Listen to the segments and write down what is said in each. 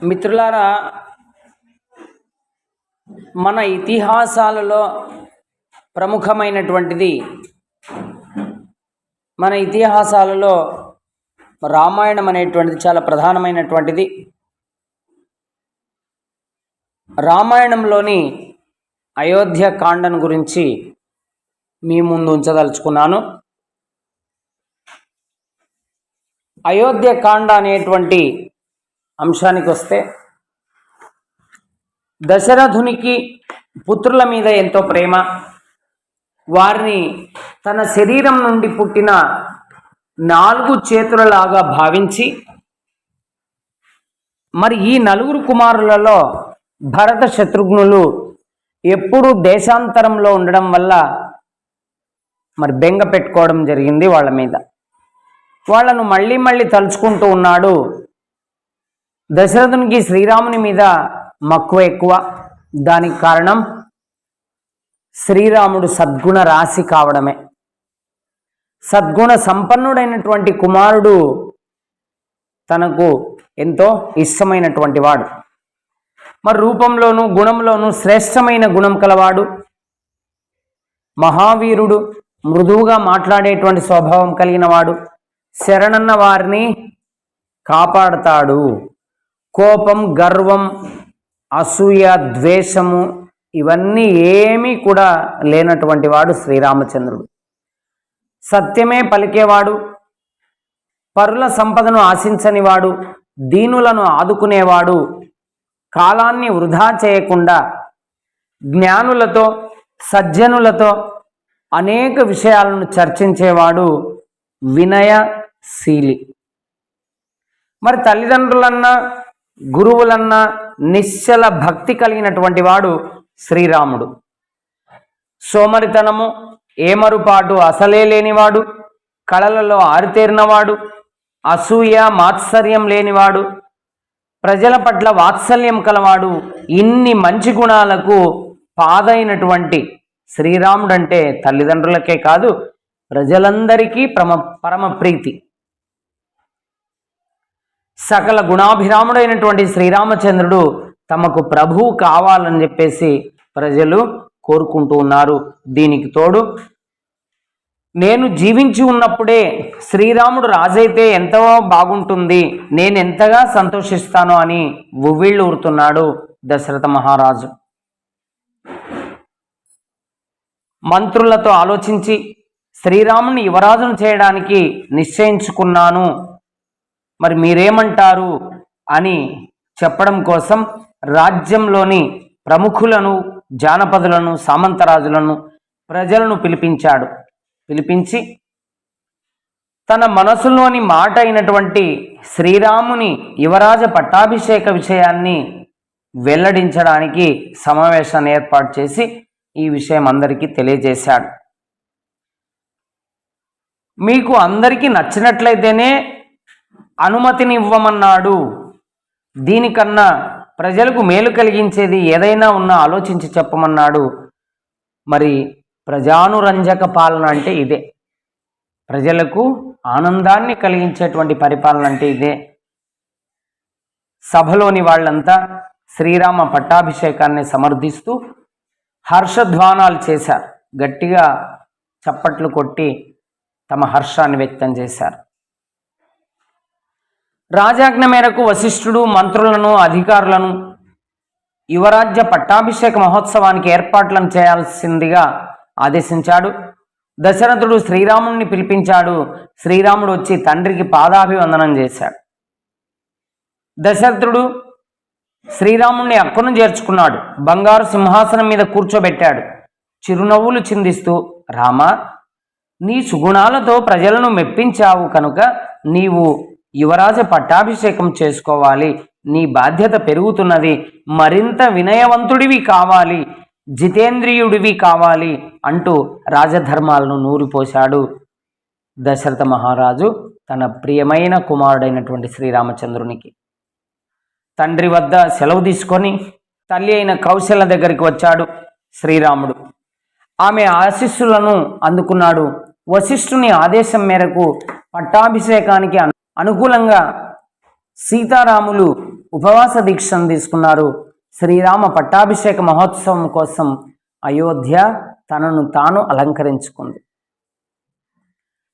మిత్రులారా, మన ఇతిహాసాలలో ప్రముఖమైనటువంటిది, మన ఇతిహాసాలలో రామాయణం అనేటువంటిది చాలా ప్రధానమైనటువంటిది. రామాయణంలోని అయోధ్య కాండను గురించి మీ ముందు ఉంచదలుచుకున్నాను. అయోధ్య కాండ అనేటువంటి అంశానికి వస్తే, దశరథునికి పుత్రుల మీద ఎంతో ప్రేమ, వారిని తన శరీరం నుండి పుట్టిన 4 చేతులలాగా భావించి, మరి ఈ 4 కుమారులలో భరత శత్రుఘ్నులు ఎప్పుడు దేశాంతరంలో ఉండడం వల్ల మరి బెంగ పెట్టుకోవడం జరిగింది వాళ్ళ మీద. వాళ్ళను మళ్ళీ మళ్ళీ తలుచుకుంటూ ఉన్నాడు. దశరథునికి శ్రీరాముని మీద మక్కువ ఎక్కువ. దానికి కారణం శ్రీరాముడు సద్గుణ రాశి కావడమే. సద్గుణ సంపన్నుడైనటువంటి కుమారుడు తనకు ఎంతో ఇష్టమైనటువంటి వాడు. మరి రూపంలోనూ గుణంలోనూ శ్రేష్టమైన గుణం కలవాడు, మహావీరుడు, మృదువుగా మాట్లాడేటువంటి స్వభావం కలిగిన వాడు, శరణన్న వారిని కాపాడతాడు. కోపం, గర్వం, అసూయ, ద్వేషము ఇవన్నీ ఏమీ కూడా లేనటువంటి వాడు శ్రీరామచంద్రుడు. సత్యమే పలికేవాడు, పరుల సంపదను ఆశించనివాడు, దీనులను ఆదుకునేవాడు, కాలాన్ని వృధా చేయకుండా జ్ఞానులతో సజ్జనులతో అనేక విషయాలను చర్చించేవాడు, వినయశీలి. మరి తల్లిదండ్రులన్నా గురువులన్నా నిశ్చల భక్తి కలిగినటువంటి వాడు శ్రీరాముడు. సోమరితనము, ఏమరుపాటు అసలే లేనివాడు, కళలలో ఆరితేరినవాడు, అసూయ మాత్సర్యం లేనివాడు, ప్రజల పట్ల వాత్సల్యం కలవాడు. ఇన్ని మంచి గుణాలకు పాదైనటువంటి శ్రీరాముడంటే తల్లిదండ్రులకే కాదు, ప్రజలందరికీ పరమ ప్రీతి. సకల గుణాభిరాముడైనటువంటి శ్రీరామచంద్రుడు తమకు ప్రభువు కావాలని చెప్పేసి ప్రజలు కోరుకుంటూ ఉన్నారు. దీనికి తోడు, నేను జీవించి ఉన్నప్పుడే శ్రీరాముడు రాజైతే ఎంతో బాగుంటుంది, నేను ఎంతగా సంతోషిస్తానో అని ఉవ్విళ్ళూరుతున్నాడు దశరథ మహారాజు. మంత్రులతో ఆలోచించి శ్రీరాముని యువరాజును చేయడానికి నిశ్చయించుకున్నాను, మరి మీరేమంటారు అని చెప్పడం కోసం రాజ్యంలోని ప్రముఖులను, జానపదులను, సామంతరాజులను, ప్రజలను పిలిపించాడు. పిలిపించి తన మనసులోని మాట అయినటువంటి శ్రీరాముని యువరాజ పట్టాభిషేక విషయాన్ని వెల్లడించడానికి సమావేశాన్ని ఏర్పాటు చేసి ఈ విషయం అందరికీ తెలియజేశాడు. మీకు అందరికీ నచ్చినట్లయితేనే అనుమతిని ఇవ్వమన్నాడు. దీనికన్నా ప్రజలకు మేలు కలిగించేది ఏదైనా ఉన్నా ఆలోచించి చెప్పమన్నాడు. మరి ప్రజానురంజక పాలన అంటే ఇదే, ప్రజలకు ఆనందాన్ని కలిగించేటువంటి పరిపాలన అంటే ఇదే. సభలోని వాళ్ళంతా శ్రీరామ పట్టాభిషేకాన్ని సమర్థిస్తూ హర్షధ్వానాలు చేశారు. గట్టిగా చప్పట్లు కొట్టి తమ హర్షాన్ని వ్యక్తం చేశారు. రాజాజ్ఞ మేరకు వశిష్ఠుడు మంత్రులను, అధికారులను యువరాజ్య పట్టాభిషేక మహోత్సవానికి ఏర్పాట్లను చేయాల్సిందిగా ఆదేశించాడు. దశరథుడు శ్రీరాముడిని పిలిపించాడు. శ్రీరాముడు వచ్చి తండ్రికి పాదాభివందనం చేశాడు. దశరథుడు శ్రీరాముడిని అక్కును చేర్చుకున్నాడు. బంగారు సింహాసనం మీద కూర్చోబెట్టాడు. చిరునవ్వులు చిందిస్తూ, రామా, నీ సుగుణాలతో ప్రజలను మెప్పించావు కనుక నీవు యువరాజ పట్టాభిషేకం చేసుకోవాలి. నీ బాధ్యత పెరుగుతున్నది. మరింత వినయవంతుడివి కావాలి, జితేంద్రియుడివి కావాలి అంటూ రాజధర్మాలను నూరిపోశాడు దశరథ మహారాజు తన ప్రియమైన కుమారుడైనటువంటి శ్రీరామచంద్రునికి. తండ్రి వద్ద సెలవు తీసుకొని తల్లి అయిన కౌశల్య దగ్గరికి వచ్చాడు శ్రీరాముడు. ఆమె ఆశీస్సులను అందుకున్నాడు. వశిష్ఠుని ఆదేశం మేరకు పట్టాభిషేకానికి అనుకూలంగా సీతారాములు ఉపవాస దీక్షను తీసుకున్నారు. శ్రీరామ పట్టాభిషేక మహోత్సవం కోసం అయోధ్య తనను తాను అలంకరించుకుంది.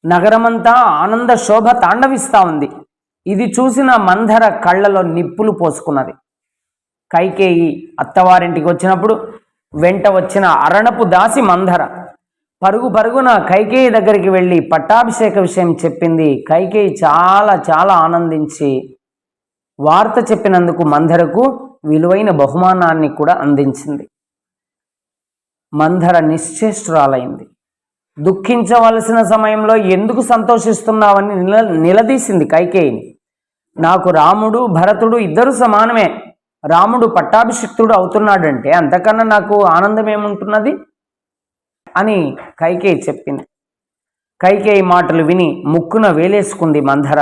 నగరమంతా ఆనంద శోభ తాండవిస్తూ ఉంది. ఇది చూసిన మంధర కళ్ళలో నిప్పులు పోసుకున్నది. కైకేయి అత్తవారింటికి వచ్చినప్పుడు వెంట వచ్చిన అరణపు దాసి మంధర పరుగు పరుగున కైకేయి దగ్గరికి వెళ్ళి పట్టాభిషేక విషయం చెప్పింది. కైకేయి చాలా చాలా ఆనందించి వార్త చెప్పినందుకు మంధరకు విలువైన బహుమానాన్ని కూడా అందించింది. మంధర నిశ్చేష్టురాలైంది. దుఃఖించవలసిన సమయంలో ఎందుకు సంతోషిస్తున్నావని నిలదీసింది కైకేయిని. నాకు రాముడు భరతుడు ఇద్దరు సమానమే. రాముడు పట్టాభిషిక్తుడు అవుతున్నాడంటే అంతకన్నా నాకు ఆనందం ఏముంటున్నది అని కైకేయి చెప్పింది. కైకేయి మాటలు విని ముక్కున వేలేసుకుంది మంధర.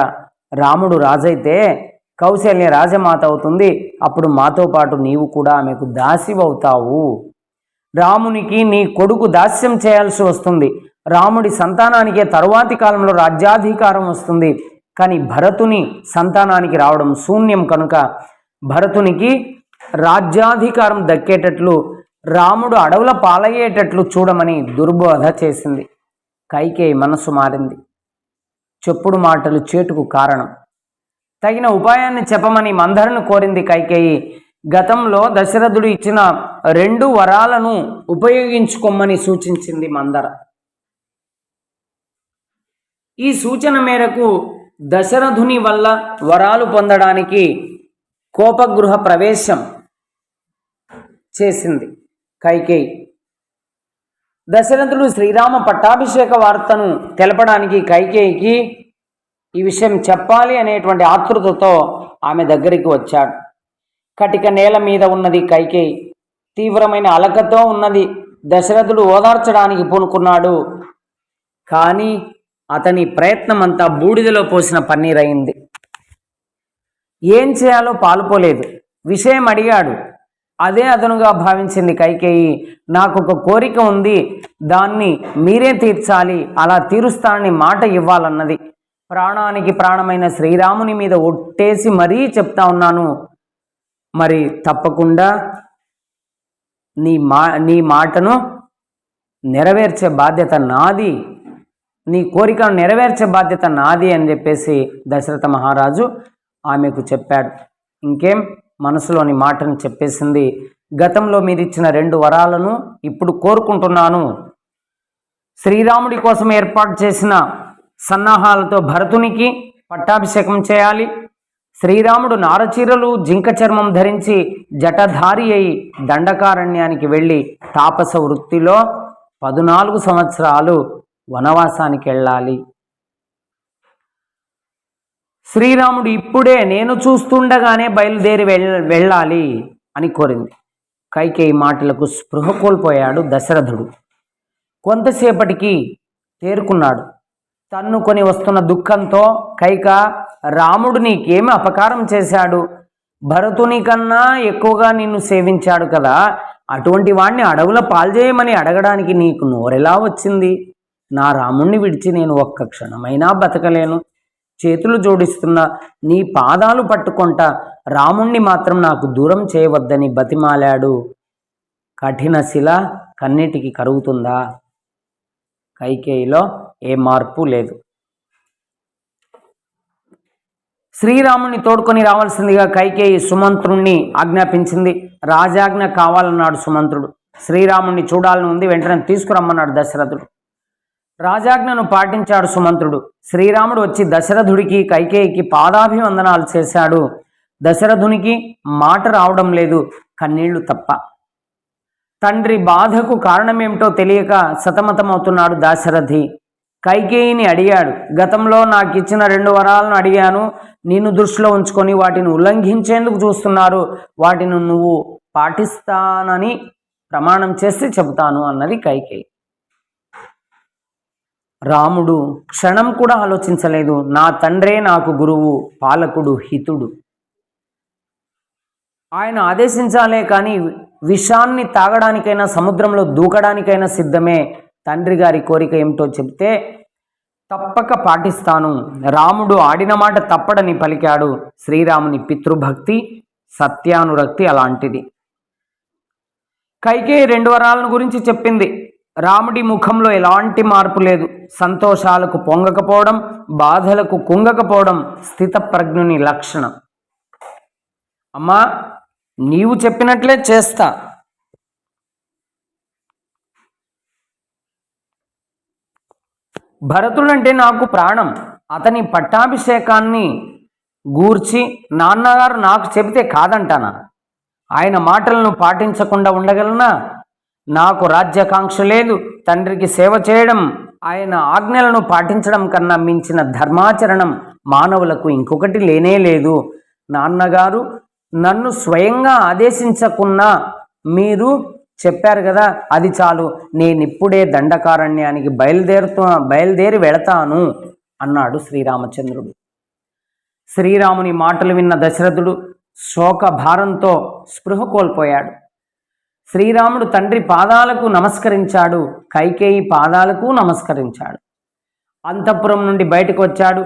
రాముడు రాజైతే కౌశల్య రాజమాత అవుతుంది. అప్పుడు మాతో పాటు నీవు కూడా ఆమెకు దాసివవుతావు. రామునికి నీ కొడుకు దాస్యం చేయాల్సి వస్తుంది. రాముడి సంతానానికే తరువాతి కాలంలో రాజ్యాధికారం వస్తుంది. కానీ భరతుని సంతానానికి రావడం శూన్యం కనుక భరతునికి రాజ్యాధికారం దక్కేటట్లు రాముడు అడవుల పాలయ్యేటట్లు చూడమని దుర్బోధ చేసింది. కైకేయి మనసు మారింది. చెప్పుడు మాటలు చేటుకు కారణం. తగిన ఉపాయాన్ని చెప్పమని మంధరను కోరింది కైకేయి. గతంలో దశరథుడు ఇచ్చిన 2 వరాలను ఉపయోగించుకోమని సూచించింది మంధర. ఈ సూచన మేరకు దశరథుని వల్ల వరాలు పొందడానికి కోపగృహ ప్రవేశం చేసింది కైకేయి. దశరథుడు శ్రీరామ పట్టాభిషేక వార్తను తెలపడానికి కైకేయికి ఈ విషయం చెప్పాలి అనేటువంటి ఆతృతతో ఆమె దగ్గరికి వచ్చాడు. కటిక నేల మీద ఉన్నది కైకేయి. తీవ్రమైన అలకతో ఉన్నది. దశరథుడు ఓదార్చడానికి పూనుకున్నాడు. కానీ అతని ప్రయత్నం అంతా బూడిదలో పోసిన పన్నీరైంది. ఏం చేయాలో పాలుపోలేదు. విషయం అడిగాడు. అదే అదనుగా భావించింది కైకేయి. నాకు ఒక కోరిక ఉంది, దాన్ని మీరే తీర్చాలి, అలా తీరుస్తానని మాట ఇవ్వాలన్నది. ప్రాణానికి ప్రాణమైన శ్రీరాముని మీద ఒట్టేసి మరీ చెప్తా ఉన్నాను. మరి తప్పకుండా నీ మాటను నెరవేర్చే బాధ్యత నాది, నీ కోరికను నెరవేర్చే బాధ్యత నాది అని చెప్పేసి దశరథ మహారాజు ఆమెకు చెప్పాడు. ఇంకేం మనసులోని మాటను చెప్పేసింది. గతంలో మీరిచ్చిన 2 వరాలను ఇప్పుడు కోరుకుంటున్నాను. శ్రీరాముడి కోసం ఏర్పాటు చేసిన సన్నాహాలతో భరతునికి పట్టాభిషేకం చేయాలి. శ్రీరాముడు నారచీరలు జింక చర్మం ధరించి జటధారి అయి దండకారణ్యానికి వెళ్ళి తాపస వృత్తిలో 14 సంవత్సరాలు వనవాసానికి వెళ్ళాలి. శ్రీరాముడు ఇప్పుడే నేను చూస్తుండగానే బయలుదేరి వెళ్ళాలి అని కోరింది. కైకేయి మాటలకు స్పృహ కోల్పోయాడు దశరథుడు. కొంతసేపటికి తేరుకున్నాడు. తన్నుకొని వస్తున్న దుఃఖంతో కైక, రాముడు నీకేమి అపకారం చేశాడు? భరతుని కన్నా ఎక్కువగా నిన్ను సేవించాడు కదా, అటువంటి వాణ్ణి అడవుల పాల్చేయమని అడగడానికి నీకు నోరెలా వచ్చింది? నా రాముణ్ణి విడిచి నేను ఒక్క క్షణమైనా బతకలేను. చేతులు జోడిస్తున్న నీ పాదాలు పట్టుకొంట రాముణ్ణి మాత్రం నాకు దూరం చేయవద్దని బతిమాలాడు. కఠిన శిల కన్నిటికి కరుగుతుందా? కైకేయిలో ఏ మార్పు లేదు. శ్రీరాముని తోడుకొని రావాల్సిందిగా కైకేయి సుమంత్రుణ్ణి ఆజ్ఞాపించింది. రాజాజ్ఞ కావాలన్నాడు సుమంత్రుడు. శ్రీరాముణ్ణి చూడాలని ఉంది, వెంటనే తీసుకురమ్మన్నాడు దశరథుడు. రాజాజ్ఞను పాటించాడు సుమంత్రుడు. శ్రీరాముడు వచ్చి దశరథుడికి కైకేయికి పాదాభివందనాలు చేశాడు. దశరథునికి మాట రావడం లేదు, కన్నీళ్లు తప్ప. తండ్రి బాధకు కారణమేమిటో తెలియక సతమతమవుతున్నాడు దాశరథి. కైకేయిని అడిగాడు. గతంలో నాకు ఇచ్చిన 2 వరాలను అడిగాను, నిన్ను దృష్టిలో ఉంచుకొని వాటిని ఉల్లంఘించేందుకు చూస్తున్నారు. వాటిని నువ్వు పాటిస్తానని ప్రమాణం చేస్తే చెబుతాను అన్నది కైకేయి. రాముడు క్షణం కూడా ఆలోచించలేదు. నా తండ్రే నాకు గురువు, పాలకుడు, హితుడు. ఆయన ఆదేశించాలే కానీ విషాన్ని తాగడానికైనా సముద్రంలో దూకడానికైనా సిద్ధమే. తండ్రి గారి కోరిక ఏమిటో చెప్తే తప్పక పాటిస్తాను. రాముడు ఆడిన మాట తప్పడని పలికాడు. శ్రీరాముని పితృభక్తి సత్యానురక్తి అలాంటిది. కైకేయి 2 వరాలను గురించి చెప్పింది. రాముడి ముఖంలో ఎలాంటి మార్పు లేదు. సంతోషాలకు పొంగకపోవడం, బాధలకు కుంగకపోవడం స్థితప్రజ్ఞుని లక్షణం. అమ్మా, నీవు చెప్పినట్లే చేస్తా. భరతుడంటే నాకు ప్రాణం. అతని పట్టాభిషేకాన్ని గూర్చి నాన్నగారు నాకు చెబితే కాదంటానా? ఆయన మాటలను పాటించకుండా ఉండగలనా? నాకు రాజ్యాకాంక్ష లేదు. తండ్రికి సేవ చేయడం, ఆయన ఆజ్ఞలను పాటించడం కన్నా మించిన ధర్మాచరణం మానవులకు ఇంకొకటి లేనే లేదు. నాన్నగారు నన్ను స్వయంగా ఆదేశించకున్నా మీరు చెప్పారు కదా, అది చాలు. నేనిప్పుడే దండకారణ్యానికి బయలుదేరి వెళతాను అన్నాడు శ్రీరామచంద్రుడు. శ్రీరాముని మాటలు విన్న దశరథుడు శోక భారంతో స్పృహ కోల్పోయాడు. శ్రీరాముడు తండ్రి పాదాలకు నమస్కరించాడు, కైకేయి పాదాలకు నమస్కరించాడు. అంతఃపురం నుండి బయటకు వచ్చాడు.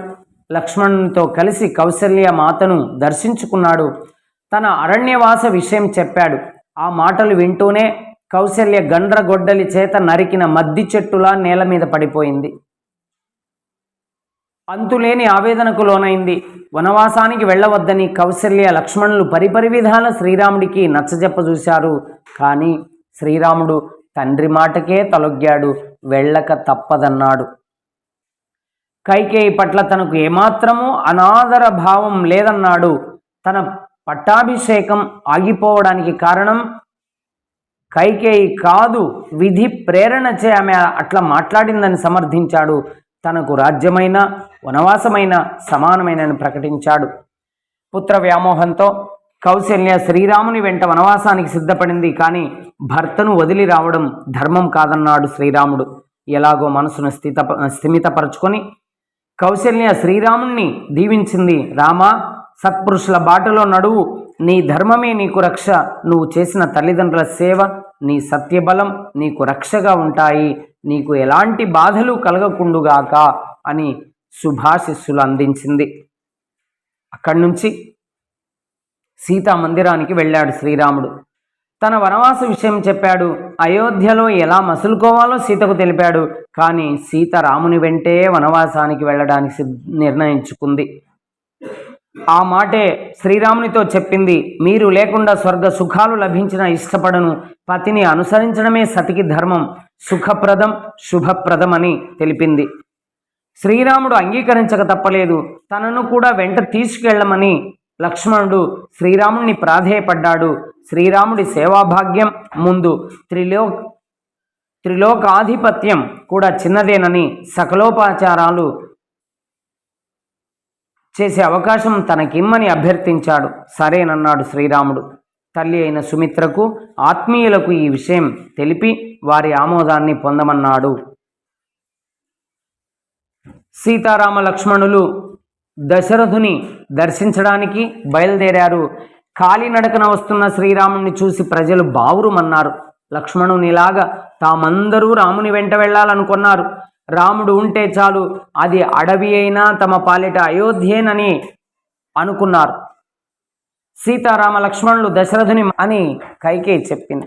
లక్ష్మణునితో కలిసి కౌసల్య మాతను దర్శించుకున్నాడు. తన అరణ్యవాస విషయం చెప్పాడు. ఆ మాటలు వింటూనే కౌసల్య గండ్రగొడ్డలి చేత నరికిన మద్ది చెట్టులా నేల మీద పడిపోయింది. అంతులేని ఆవేదనకు లోనైంది. వనవాసానికి వెళ్ళవద్దని కౌసల్య లక్ష్మణులు పరిపరి విధాల శ్రీరాముడికి నచ్చజెప్ప చూశారు. కానీ శ్రీరాముడు తండ్రి మాటకే తలొగ్గాడు, వెళ్ళక తప్పదన్నాడు. కైకేయి పట్ల తనకు ఏమాత్రమూ అనాదర భావం లేదన్నాడు. తన పట్టాభిషేకం ఆగిపోవడానికి కారణం కైకేయి కాదు, విధి ప్రేరణచే ఆమె అట్లా మాట్లాడిందని సమర్థించాడు. తనకు రాజ్యమైన వనవాసమైన సమానమైనని ప్రకటించాడు. పుత్ర వ్యామోహంతో కౌసల్య శ్రీరాముని వెంట వనవాసానికి సిద్ధపడింది. కానీ భర్తను వదిలి రావడం ధర్మం కాదన్నాడు శ్రీరాముడు. ఎలాగో మనసును స్థిమితపరచుకొని కౌసల్య శ్రీరాముణ్ణి దీవించింది. రామా, సత్పురుషుల బాటలో నడువు. నీ ధర్మమే నీకు రక్ష. నువ్వు చేసిన తల్లిదండ్రుల సేవ, నీ సత్యబలం నీకు రక్షగా ఉంటాయి. నీకు ఎలాంటి బాధలు కలగకుండుగాక అని శుభాశిస్సులు అందించింది. అక్కడి నుంచి సీతా మందిరానికి వెళ్ళాడు శ్రీరాముడు. తన వనవాస విషయం చెప్పాడు. అయోధ్యలో ఎలా మసులుకోవాలో సీతకు తెలిపాడు. కానీ సీత రాముని వెంటే వనవాసానికి వెళ్ళడానికి నిర్ణయించుకుంది. ఆ మాటే శ్రీరామునితో చెప్పింది. మీరు లేకుండా స్వర్గ సుఖాలు లభించిన ఇష్టపడను. పతిని అనుసరించడమే సతికి ధర్మం, సుఖప్రదం, శుభప్రదం అని తెలిపింది. శ్రీరాముడు అంగీకరించక తప్పలేదు. తనను కూడా వెంట తీసుకెళ్లమని లక్ష్మణుడు శ్రీరాముడిని ప్రాధేయపడ్డాడు. శ్రీరాముడి సేవాభాగ్యం ముందు త్రిలోకాధిపత్యం కూడా చిన్నదేనని సకలోపచారాలు చేసే అవకాశం తనకిమ్మని అభ్యర్థించాడు. సరేనన్నాడు శ్రీరాముడు. తల్లి అయిన సుమిత్రకు, ఆత్మీయులకు ఈ విషయం తెలిపి వారి ఆమోదాన్ని పొందమన్నాడు. సీతారామ లక్ష్మణులు దశరథుని దర్శించడానికి బయలుదేరారు. కాలినడకన వస్తున్న శ్రీరాముని చూసి ప్రజలు బావురుమన్నారు. లక్ష్మణునిలాగా తామందరూ రాముని వెంట వెళ్ళాలనుకున్నారు. రాముడు ఉంటే చాలు, అది అడవి అయినా తమ పాలిట అయోధ్యేనని అనుకున్నారు. సీతారామ లక్ష్మణులు దశరథుని అని కైకేయి చెప్పింది.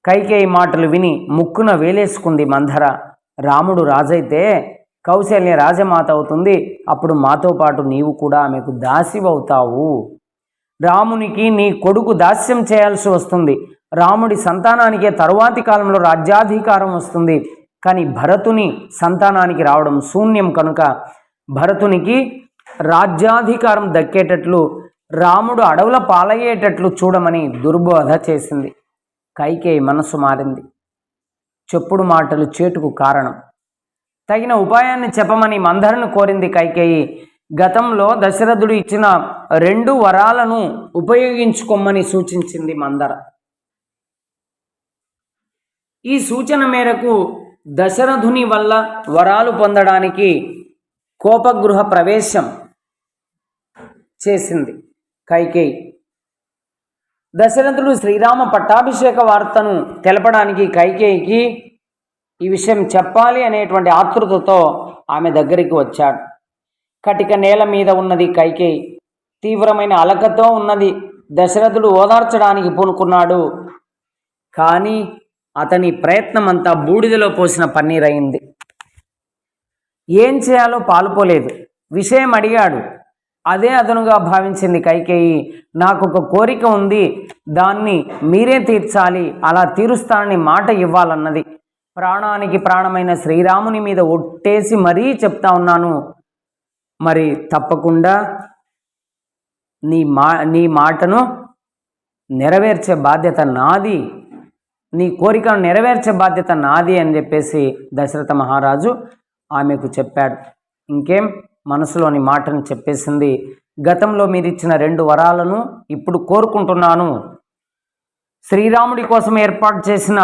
కైకేయి మాటలు విని ముక్కున వేలేసుకుంది మంధర. రాముడు రాజైతే కౌశల్య రాజమాత అవుతుంది. అప్పుడు మాతో పాటు నీవు కూడా ఆమెకు దాసివవుతావు. రామునికి నీ కొడుకు దాస్యం చేయాల్సి వస్తుంది. రాముడి సంతానానికే తరువాతి కాలంలో రాజ్యాధికారం వస్తుంది. కానీ భరతుని సంతానానికి రావడం శూన్యం కనుక భరతునికి రాజ్యాధికారం దక్కేటట్లు, రాముడు అడవుల పాలయ్యేటట్లు చూడమని దుర్బోధ చేసింది. కైకేయి మనసు మారింది. చెప్పుడు మాటలు చేటుకు కారణం. తగిన ఉపాయాన్ని చెప్పమని మందరను కోరింది కైకేయి. గతంలో దశరథుడు ఇచ్చిన 2 వరాలను ఉపయోగించుకోమని సూచించింది మందర. ఈ సూచన మేరకు దశరథుని వల్ల వరాలు పొందడానికి కోపగృహ ప్రవేశం చేసింది కైకేయి. దశరథుడు శ్రీరామ పట్టాభిషేక వార్తను తెలపడానికి కైకేయికి ఈ విషయం చెప్పాలి అనేటువంటి ఆతృతతో ఆమె దగ్గరికి వచ్చాడు. కటిక నేల మీద ఉన్నది కైకేయి. తీవ్రమైన అలకతో ఉన్నది. దశరథుడు ఓదార్చడానికి పూనుకున్నాడు. కానీ అతని ప్రయత్నం అంతా బూడిదలో పోసిన పన్నీర్ అయింది. ఏం చేయాలో పాలుపోలేదు. విషయం అడిగాడు. అదే అదనుగా భావించింది కైకేయి. నాకు ఒక కోరిక ఉంది, దాన్ని మీరే తీర్చాలి, అలా తీరుస్తానని మాట ఇవ్వాలన్నది. ప్రాణానికి ప్రాణమైన శ్రీరాముని మీద ఒట్టేసి మరీ చెప్తా ఉన్నాను, మరి తప్పకుండా నీ మాటను నెరవేర్చే బాధ్యత నాది, నీ కోరికను నెరవేర్చే బాధ్యత నాది అని చెప్పేసి దశరథ మహారాజు ఆమెకు చెప్పాడు. ఇంకేం, మనసులోని మాటను చెప్పేసింది. గతంలో మీరిచ్చిన 2 వరాలను ఇప్పుడు కోరుకుంటున్నాను. శ్రీరాముడి కోసం ఏర్పాటు చేసిన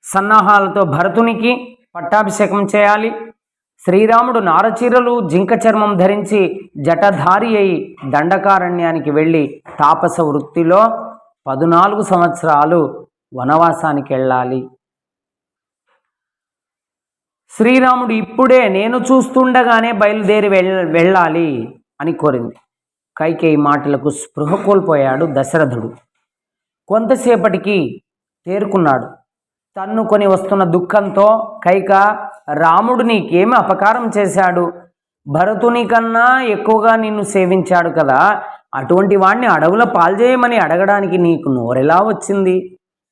సన్నాహాలతో భరతునికి పట్టాభిషేకం చేయాలి. శ్రీరాముడు నారచీరలు జింక చర్మం ధరించి జటధారి అయి దండకారణ్యానికి వెళ్ళి తాపస వృత్తిలో 14 సంవత్సరాలు వనవాసానికి వెళ్ళాలి. శ్రీరాముడు ఇప్పుడే నేను చూస్తుండగానే బయలుదేరి వెళ్ళాలి అని కోరింది. కైకేయి మాటలకు స్పృహ కోల్పోయాడు దశరథుడు. కొంతసేపటికి తేరుకున్నాడు. తన్నుకొని వస్తున్న దుఃఖంతో, కైక, రాముడు నీకేమి అపకారం చేశాడు? భరతుని కన్నా ఎక్కువగా నిన్ను సేవించాడు కదా, అటువంటి వాణ్ణి అడవుల పాల్చేయమని అడగడానికి నీకు నోరెలా వచ్చింది?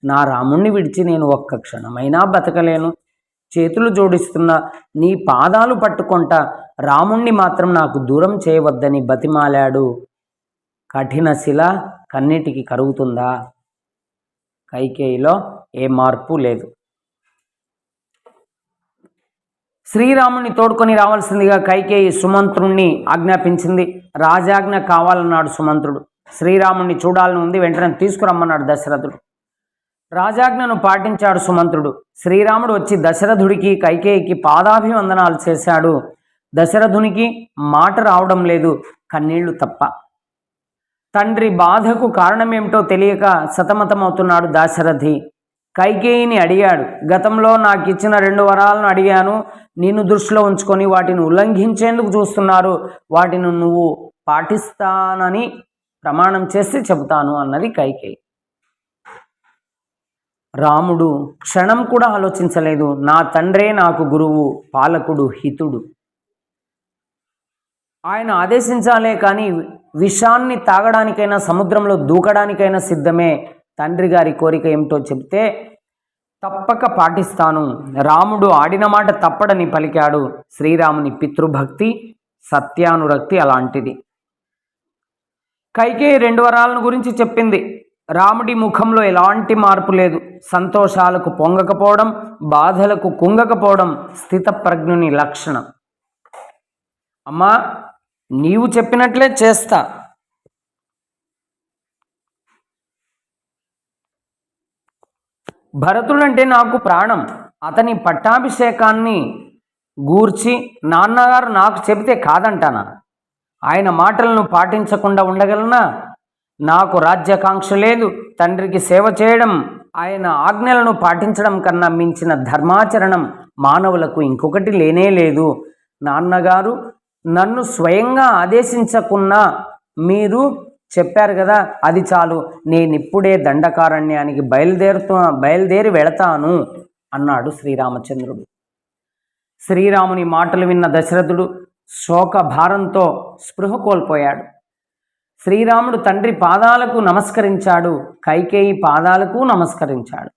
నా రాముణ్ణి విడిచి నేను ఒక్క క్షణమైనా బతకలేను. చేతులు జోడిస్తున్న నీ పాదాలు పట్టుకొంట, రాముణ్ణి మాత్రం నాకు దూరం చేయవద్దని బతిమాలాడు. కఠిన శిల కన్నిటికి కరుగుతుందా? కైకేయిలో ఏ మార్పు లేదు. శ్రీరాముని తోడుకొని రావాల్సిందిగా కైకేయి సుమంత్రుణ్ణి ఆజ్ఞాపించింది. రాజాజ్ఞ కావాలన్నాడు సుమంత్రుడు. శ్రీరాముణ్ణి చూడాలని ఉంది, వెంటనే తీసుకురమ్మన్నాడు దశరథుడు. రాజాజ్ఞను పాటించాడు సుమంత్రుడు. శ్రీరాముడు వచ్చి దశరథుడికి కైకేయికి పాదాభివందనాలు చేశాడు. దశరథునికి మాట రావడం లేదు, కన్నీళ్లు తప్ప. తండ్రి బాధకు కారణమేమిటో తెలియక సతమతమవుతున్నాడు దాశరథి. కైకేయిని అడిగాడు. గతంలో నాకు ఇచ్చిన 2 వరాలను అడిగాను, నిన్ను దృష్టిలో ఉంచుకొని వాటిని ఉల్లంఘించేందుకు చూస్తున్నారు, వాటిని నువ్వు పాటిస్తానని ప్రమాణం చేస్తే చెబుతాను అన్నది కైకేయి. రాముడు క్షణం కూడా ఆలోచించలేదు. నా తండ్రే నాకు గురువు, పాలకుడు, హితుడు. ఆయన ఆదేశించాలే కానీ విషాన్ని తాగడానికైనా సముద్రంలో దూకడానికైనా సిద్ధమే. తండ్రి గారి కోరిక ఏమిటో చెబితే తప్పక పాటిస్తాను. రాముడు ఆడిన మాట తప్పడని పలికాడు. శ్రీరాముని పితృభక్తి, సత్యానురక్తి అలాంటిది. కైకేయి 2 వరాలను గురించి చెప్పింది. రాముడి ముఖంలో ఎలాంటి మార్పు లేదు. సంతోషాలకు పొంగకపోవడం, బాధలకు కుంగకపోవడం స్థితప్రజ్ఞుని లక్షణం. అమ్మా, నీవు చెప్పినట్లే చేస్తా. భరతుడంటే నాకు ప్రాణం. అతని పట్టాభిషేకాన్ని గూర్చి నాన్నగారు నాకు చెబితే కాదంటానా? ఆయన మాటలను పాటించకుండా ఉండగలనా? నాకు రాజ్యాకాంక్ష లేదు. తండ్రికి సేవ చేయడం, ఆయన ఆజ్ఞలను పాటించడం కన్నా మించిన ధర్మాచరణం మానవులకు ఇంకొకటి లేనే లేదు. నాన్నగారు నన్ను స్వయంగా ఆదేశించకున్నా మీరు చెప్పారు కదా, అది చాలు. నేనిప్పుడే దండకారణ్యానికి బయలుదేరి వెళతాను అన్నాడు శ్రీరామచంద్రుడు. శ్రీరాముని మాటలు విన్న దశరథుడు శోక భారంతో స్పృహ కోల్పోయాడు. శ్రీరాముడు తండ్రి పాదాలకు నమస్కరించాడు. కైకేయి పాదాలకు నమస్కరించాడు.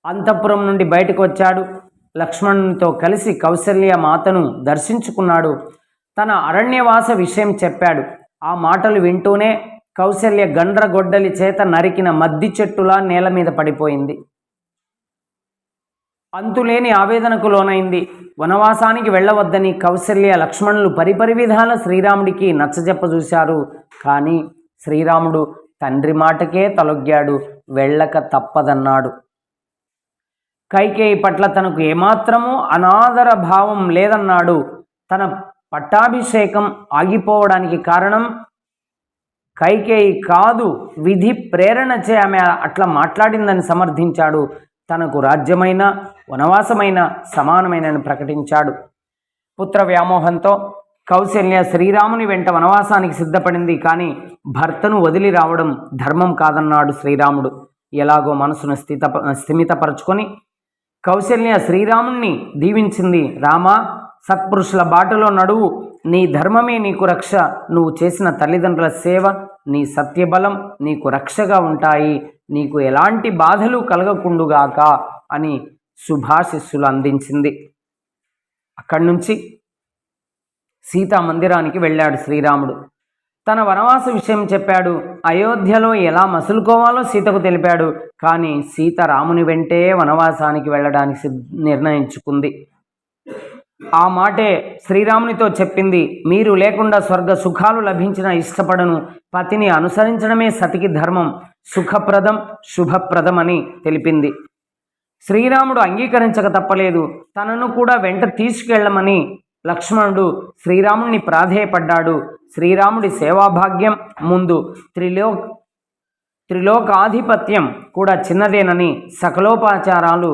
అంతఃపురం నుండి బయటకు వచ్చాడు. లక్ష్మణునితో కలిసి కౌసల్య మాతను దర్శించుకున్నాడు. తన అరణ్యవాస విషయం చెప్పాడు. ఆ మాటలు వింటూనే కౌసల్య గండ్రగొడ్డలి చేత నరికిన మద్ది చెట్టులా నేల మీద పడిపోయింది. అంతులేని ఆవేదనకు లోనైంది. వనవాసానికి వెళ్ళవద్దని కౌసల్య లక్ష్మణులు పరిపరి విధాల శ్రీరాముడికి నచ్చజెప్ప చూశారు. కానీ శ్రీరాముడు తండ్రి మాటకే తలొగ్గాడు. వెళ్ళక తప్పదన్నాడు. కైకేయి పట్ల తనకు ఏమాత్రమూ అనాదర భావం లేదన్నాడు. తన పట్టాభిషేకం ఆగిపోవడానికి కారణం కైకేయి కాదు, విధి ప్రేరణచే ఆమె అట్లా మాట్లాడిందని సమర్థించాడు. తనకు రాజ్యమైన వనవాసమైన సమానమైనని ప్రకటించాడు. పుత్ర వ్యామోహంతో కౌసల్య శ్రీరాముని వెంట వనవాసానికి సిద్ధపడింది. కానీ భర్తను వదిలి రావడం ధర్మం కాదన్నాడు శ్రీరాముడు. ఎలాగో మనసును స్థిమితపరచుకొని కౌసల్య శ్రీరాముణ్ణి దీవించింది. రామా, సత్పురుషుల బాటలో నడువు, నీ ధర్మమే నీకు రక్ష, నువ్వు చేసిన తల్లిదండ్రుల సేవ, నీ సత్యబలం నీకు రక్షగా ఉంటాయి, నీకు ఎలాంటి బాధలు కలగకుండుగాక అని శుభాశిస్సులు అందించింది. అక్కడి నుంచి సీతా మందిరానికి వెళ్ళాడు శ్రీరాముడు. తన వనవాస విషయం చెప్పాడు. అయోధ్యలో ఎలా మసులుకోవాలో సీతకు తెలిపాడు. కానీ సీత రాముని వెంటే వనవాసానికి వెళ్ళడానికి నిర్ణయించుకుంది. ఆ మాటే శ్రీరామునితో చెప్పింది. మీరు లేకుండా స్వర్గ సుఖాలు లభించిన ఇష్టపడను, పతిని అనుసరించడమే సతికి ధర్మం, సుఖప్రదం శుభప్రదం అని తెలిపింది. శ్రీరాముడు అంగీకరించక తప్పలేదు. తనను కూడా వెంట తీసుకెళ్లమని లక్ష్మణుడు శ్రీరాముడిని ప్రాధేయపడ్డాడు. శ్రీరాముడి సేవాభాగ్యం ముందు త్రిలోకాధిపత్యం కూడా చిన్నదేనని సకలోపచారాలు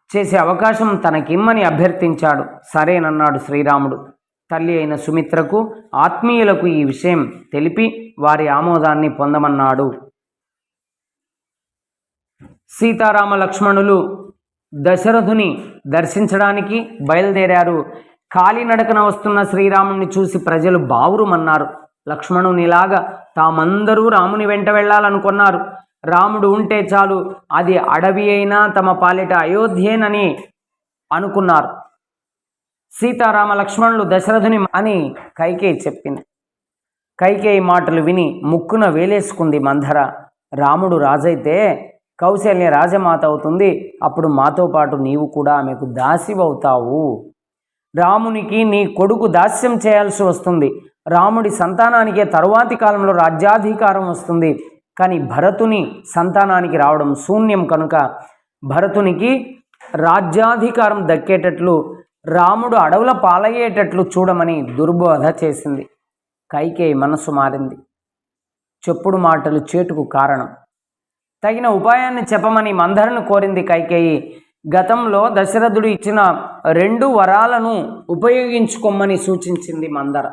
చేసే అవకాశం తనకిమ్మని అభ్యర్థించాడు. సరేనన్నాడు శ్రీరాముడు. తల్లి అయిన సుమిత్రకు, ఆత్మీయులకు ఈ విషయం తెలిపి వారి ఆమోదాన్ని పొందమన్నాడు. సీతారామ లక్ష్మణులు దశరథుని దర్శించడానికి బయలుదేరారు. కాలినడకన వస్తున్న శ్రీరాముని చూసి ప్రజలు బావురుమన్నారు. లక్ష్మణునిలాగా తామందరూ రాముని వెంట వెళ్ళాలనుకున్నారు. రాముడు ఉంటే చాలు, అది అడవి అయినా తమ పాలిట అయోధ్యేనని అనుకున్నారు. సీతారామ లక్ష్మణులు దశరథుని అని కైకేయి చెప్పింది. కైకేయి మాటలు విని ముక్కున వేలేసుకుంది మంధర. రాముడు రాజైతే కౌసల్య రాజమాత అవుతుంది. అప్పుడు మాతో పాటు నీవు కూడా ఆమెకు దాసివవుతావు. రామునికి నీ కొడుకు దాస్యం చేయాల్సి వస్తుంది. రాముడి సంతానానికే తరువాతి కాలంలో రాజ్యాధికారం వస్తుంది. కానీ భరతుని సంతానానికి రావడం శూన్యం కనుక భరతునికి రాజ్యాధికారం దక్కేటట్లు, రాముడు అడవుల పాలయ్యేటట్లు చూడమని దుర్బోధ చేసింది. కైకేయి మనసు మారింది. చెప్పుడు మాటలు చేటుకు కారణం. తగిన ఉపాయాన్ని చెప్పమని మందరను కోరింది కైకేయి. గతంలో దశరథుడు ఇచ్చిన 2 వరాలను ఉపయోగించుకోమని సూచించింది మందర.